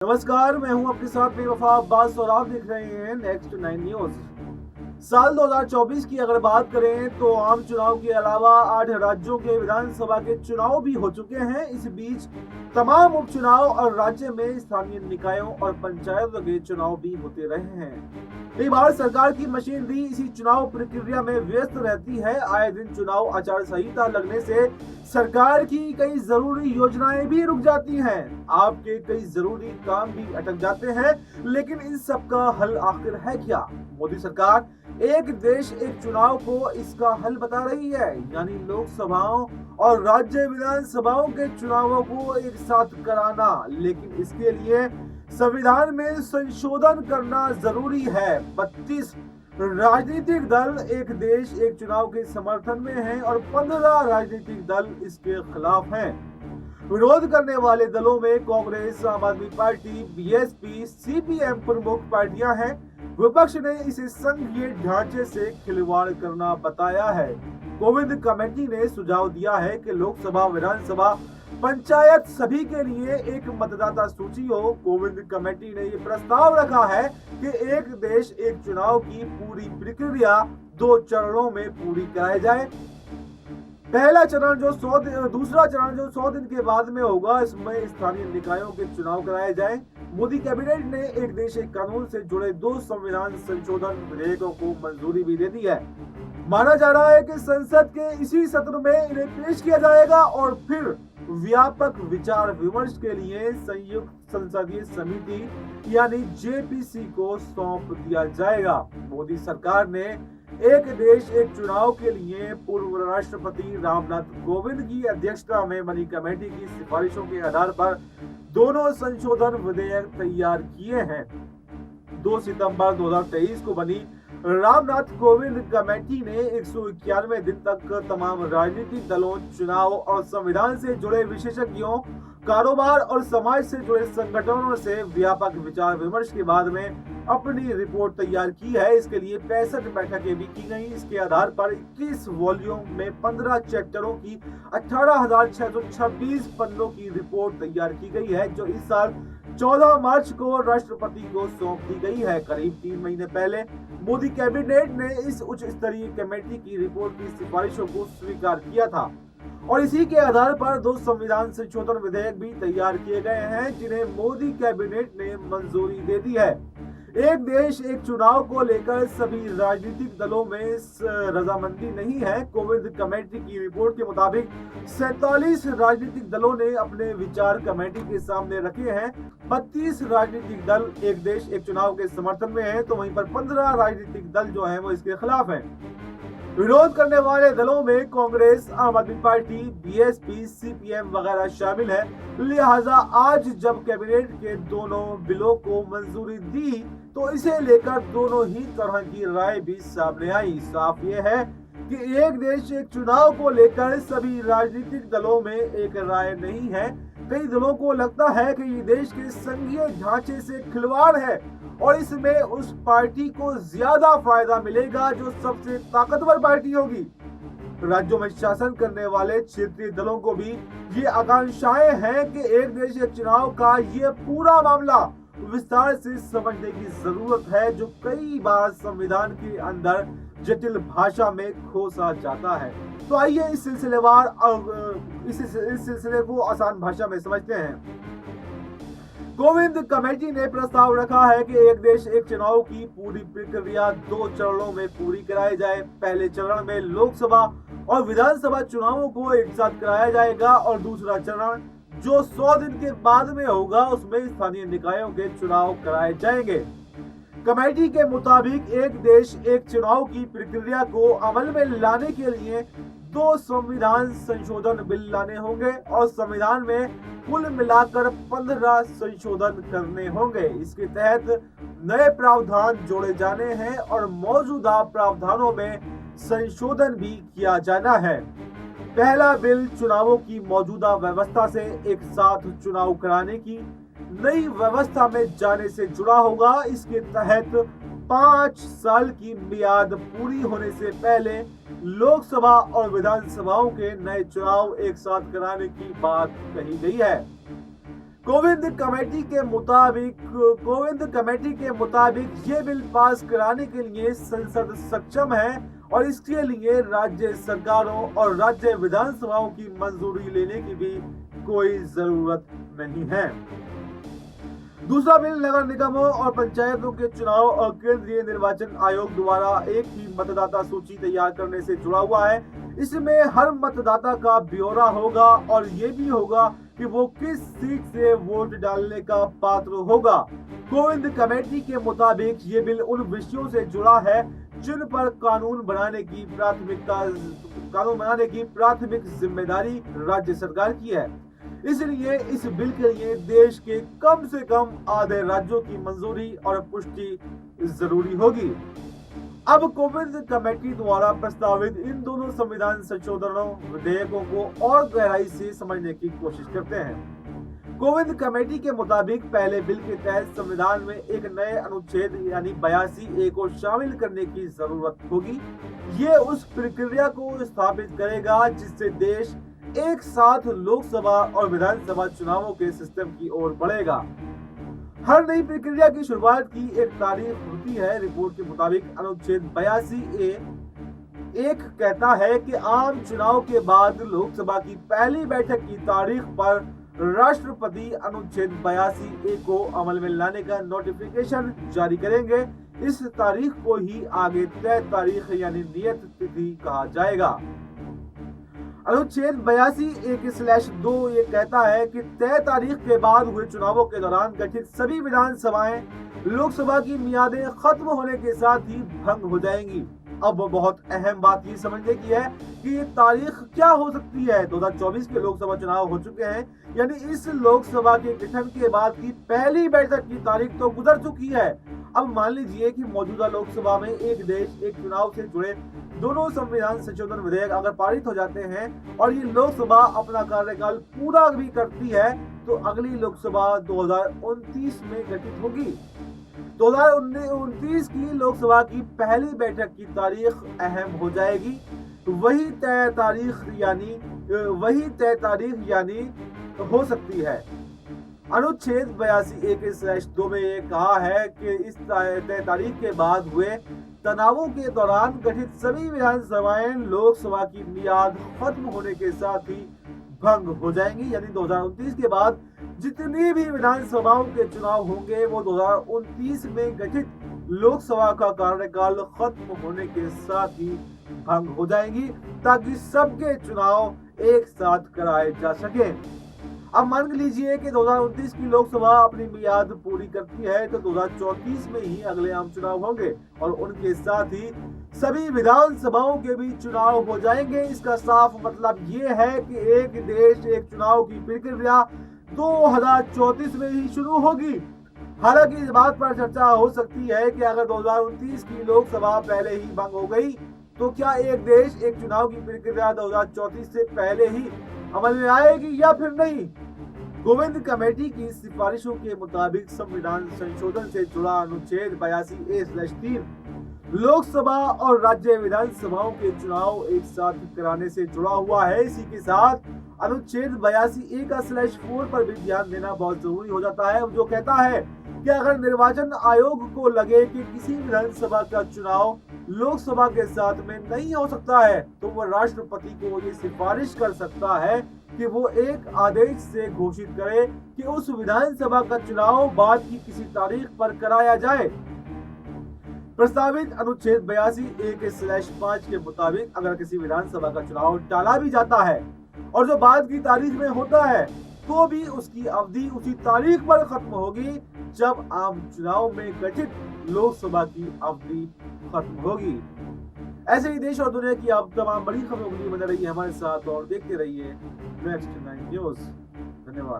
नमस्कार, मैं हूं आपके साथ बेवफा अब्बास और आप देख रहे हैं नेक्स्ट 9 न्यूज। साल 2024 की अगर बात करें तो आम चुनाव के अलावा 8 राज्यों के विधानसभा के चुनाव भी हो चुके हैं। इस बीच तमाम उपचुनाव और राज्य में स्थानीय निकायों और पंचायतों के चुनाव भी होते रहे हैं। कई बार सरकार की मशीनरी इसी चुनाव प्रक्रिया में व्यस्त रहती है। आए दिन चुनाव आचार संहिता लगने से सरकार की कई जरूरी योजनाएं भी रुक जाती हैं। आपके कई जरूरी काम भी अटक जाते हैं। लेकिन इन सब का हल आखिर है क्या? मोदी सरकार एक देश एक चुनाव को इसका हल बता रही है, यानी लोकसभाओं और राज्य विधानसभाओं के चुनावों को एक साथ कराना। लेकिन इसके लिए संविधान में संशोधन करना जरूरी है। 32 राजनीतिक दल एक देश एक चुनाव के समर्थन में हैं और 15 राजनीतिक दल इसके खिलाफ हैं। विरोध करने वाले दलों में कांग्रेस, आम आदमी पार्टी, बीएसपी, सीपीएम प्रमुख पार्टियां हैं। विपक्ष ने इसे संघीय ढांचे से खिलवाड़ करना बताया है। कोविंद कमेटी ने सुझाव दिया है कि लोकसभा, विधानसभा, पंचायत सभी के लिए एक मतदाता सूची हो। कोविंद कमेटी ने ये प्रस्ताव रखा है कि एक देश एक चुनाव की पूरी प्रक्रिया 2 चरणों में पूरी कराई जाए। पहला चरण जो 100 दिन, दूसरा चरण जो 100 दिन के बाद में होगा, इसमें स्थानीय निकायों के चुनाव कराए जाए। मोदी कैबिनेट ने एक देश एक कानून से जुड़े 2 संविधान संशोधन विधेयकों को मंजूरी भी दे दी है। माना जा रहा है कि संसद के इसी सत्र में इन्हें पेश किया जाएगा और फिर व्यापक विचार विमर्श के लिए संयुक्त संसदीय समिति यानी जेपीसी को सौंप दिया जाएगा। मोदी सरकार ने एक देश एक चुनाव के लिए पूर्व राष्ट्रपति रामनाथ कोविंद की अध्यक्षता में बनी कमेटी की सिफारिशों के आधार पर दोनों संशोधन विधेयक तैयार किए हैं। 2 सितंबर 2023 को बनी रामनाथ कोविंद कमेटी ने 191 दिन तक तमाम राजनीतिक दलों, चुनाव और संविधान से जुड़े विशेषज्ञों, कारोबार और समाज से जुड़े संगठनों से व्यापक विचार विमर्श के बाद में अपनी रिपोर्ट तैयार की है। इसके लिए 65 बैठकें भी की गई। इसके आधार पर 21 वॉल्यूम में 15 चैप्टरों की 18,626 पन्नों की रिपोर्ट तैयार की गई है, जो इस साल 14 मार्च को राष्ट्रपति को सौंप दी गई है। करीब 3 महीने पहले मोदी कैबिनेट ने इस उच्च स्तरीय कमेटी की रिपोर्ट की सिफारिशों को स्वीकार किया था और इसी के आधार पर 2 संविधान संशोधन विधेयक भी तैयार किए गए हैं, जिन्हें मोदी कैबिनेट ने मंजूरी दे दी है। एक देश एक चुनाव को लेकर सभी राजनीतिक दलों में रजामंदी नहीं है। कोविंद कमेटी की रिपोर्ट के मुताबिक 47 राजनीतिक दलों ने अपने विचार कमेटी के सामने रखे हैं। 32 राजनीतिक दल एक देश एक चुनाव के समर्थन में हैं, तो वहीं पर 15 राजनीतिक दल जो हैं वो इसके खिलाफ हैं। विरोध करने वाले दलों में कांग्रेस, आम आदमी पार्टी, बीएसपी, सीपीएम वगैरह शामिल है। लिहाजा आज जब कैबिनेट के दोनों बिलों को मंजूरी दी तो इसे लेकर दोनों ही तरह की राय भी सामने आई। साफ ये है कि एक देश एक चुनाव को लेकर सभी राजनीतिक दलों में एक राय नहीं है। कई दलों को लगता है कि ये देश के संघीय ढांचे से खिलवाड़ है और इसमें उस पार्टी को ज्यादा फायदा मिलेगा जो सबसे ताकतवर पार्टी होगी। राज्यों में शासन करने वाले क्षेत्रीय दलों को भी ये आकांक्षाएं हैं कि एक देश एक चुनाव का ये पूरा मामला विस्तार से समझने की जरूरत है, जो कई बार संविधान के अंदर जटिल भाषा में खोसा जाता है। तो आइए इस सिलसिले को आसान भाषा में समझते हैं। कोविंद कमेटी ने प्रस्ताव रखा है कि एक देश एक चुनाव की पूरी प्रक्रिया 2 चरणों में पूरी कराई जाए। पहले चरण में लोकसभा और विधानसभा चुनावों को एक साथ कराया जाएगा और दूसरा चरण जो 100 दिन के बाद में होगा, उसमें स्थानीय निकायों के चुनाव कराए जाएंगे। कमेटी के मुताबिक एक देश एक चुनाव की प्रक्रिया को अमल में लाने के लिए 2 संविधान संशोधन बिल लाने होंगे और संविधान में कुल मिलाकर 15 संशोधन करने होंगे। इसके तहत नए प्रावधान जोड़े जाने हैं और मौजूदा प्रावधानों में संशोधन भी किया जाना है। पहला बिल चुनावों की मौजूदा व्यवस्था से एक साथ चुनाव कराने की नई व्यवस्था में जाने से जुड़ा होगा। इसके तहत 5 साल की मियाद पूरी होने से पहले लोकसभा और विधानसभाओं के नए चुनाव एक साथ कराने की बात कही गई है। कोविंद कमेटी के मुताबिक ये बिल पास कराने के लिए संसद सक्षम है और इसके लिए राज्य सरकारों और राज्य विधानसभाओं की मंजूरी लेने की भी कोई जरूरत नहीं है। दूसरा बिल नगर निगमों और पंचायतों के चुनाव और केंद्रीय निर्वाचन आयोग द्वारा एक ही मतदाता सूची तैयार करने से जुड़ा हुआ है। इसमें हर मतदाता का ब्यौरा होगा और ये भी होगा कि वो किस सीट से वोट डालने का पात्र होगा। कोविंद कमेटी के मुताबिक ये बिल उन विषयों से जुड़ा है जिन पर कानून बनाने की प्राथमिक जिम्मेदारी राज्य सरकार की है। इसलिए इस बिल के लिए देश के कम से कम आधे राज्यों की मंजूरी और पुष्टि जरूरी होगी। अब कोविंद कमेटी द्वारा प्रस्तावित इन दोनों संविधान संशोधनों विधेयकों को और गहराई से समझने की कोशिश करते हैं। कोविंद कमेटी के मुताबिक पहले बिल के तहत संविधान में एक नए अनुच्छेद यानी 82A को शामिल करने की जरूरत होगी। ये उस प्रक्रिया को स्थापित करेगा जिससे देश एक साथ लोकसभा और विधानसभा चुनावों के सिस्टम की ओर बढ़ेगा। हर नई प्रक्रिया की शुरुआत की एक तारीख होती है। रिपोर्ट के मुताबिक अनुच्छेद 82A एक कहता है कि आम चुनाव के बाद लोकसभा की पहली बैठक की तारीख पर राष्ट्रपति अनुच्छेद 82A को अमल में लाने का नोटिफिकेशन जारी करेंगे। इस तारीख को ही आगे तय तारीख यानी नियत तिथि कहा जाएगा। अनुच्छेद 82A/2 ये कहता है कि तय तारीख के बाद हुए चुनावों के दौरान गठित सभी विधानसभाएं लोकसभा की मियादें खत्म होने के साथ ही भंग हो जाएंगी। अब बहुत अहम बात ये समझने की है कि ये तारीख क्या हो सकती है। 2024 के लोकसभा चुनाव हो चुके हैं, यानी इस लोकसभा के गठन के बाद की पहली बैठक की तारीख तो गुजर चुकी है। अब मान लीजिए कि मौजूदा लोकसभा में एक देश एक चुनाव से जुड़े दोनों संविधान संशोधन विधेयक अगर पारित हो जाते हैं और ये लोकसभा अपना कार्यकाल पूरा भी करती है तो अगली लोकसभा 2029 में गठित होगी। 2029 की लोकसभा की पहली बैठक की तारीख अहम हो जाएगी। वही तय तारीख यानी हो सकती है। अनुच्छेद 82A/2 में ये कहा है कि इस तय तारीख के बाद हुए तनावों के दौरान गठित सभी विधानसभाएं लोकसभा की मियाद खत्म होने के साथ ही भंग हो जाएंगी। यानी 2029 के बाद जितनी भी विधानसभाओं के चुनाव होंगे वो 2029 में गठित लोकसभा का कार्यकाल खत्म होने के साथ ही भंग हो जाएंगी ताकि सबके चुनाव एक साथ कराए जा सके। अब मान लीजिए कि 2029 की लोकसभा अपनी मियाद पूरी करती है तो 2034 में ही अगले आम चुनाव होंगे और उनके साथ ही सभी विधानसभाओं के भी चुनाव हो जाएंगे। इसका साफ मतलब ये है कि एक देश एक चुनाव की प्रक्रिया 2034 में ही शुरू होगी। हालांकि इस बात पर चर्चा हो सकती है कि अगर 2029 की लोकसभा पहले ही भंग हो गई तो क्या एक देश एक चुनाव की प्रक्रिया 2034 से पहले ही अमल में आएगी या फिर नहीं। कोविंद कमेटी की सिफारिशों के मुताबिक संविधान संशोधन से जुड़ा अनुच्छेद 82A/3 लोकसभा और राज्य विधानसभाओं के चुनाव एक साथ कराने से जुड़ा हुआ है। इसी के साथ अनुच्छेद 82A/4 पर भी ध्यान देना बहुत जरूरी हो जाता है, जो कहता है कि अगर निर्वाचन आयोग को लगे कि किसी विधानसभा का चुनाव लोकसभा के साथ में नहीं हो सकता है तो वह राष्ट्रपति को ये सिफारिश कर सकता है कि वो एक आदेश से घोषित करे कि उस विधानसभा का चुनाव बाद की किसी तारीख पर कराया जाए। प्रस्तावित अनुच्छेद 82A/5 के मुताबिक अगर किसी विधानसभा का चुनाव टाला भी जाता है और जो बाद की तारीख में होता है तो भी उसकी अवधि उसी तारीख पर खत्म होगी जब आम चुनाव में गठित लोकसभा की अवधि खत्म होगी। ऐसे ही देश और दुनिया की अब तमाम बड़ी खबरों के लिए बने रहिए हमारे साथ और देखते रहिए नेक्स्ट 9 न्यूज। धन्यवाद।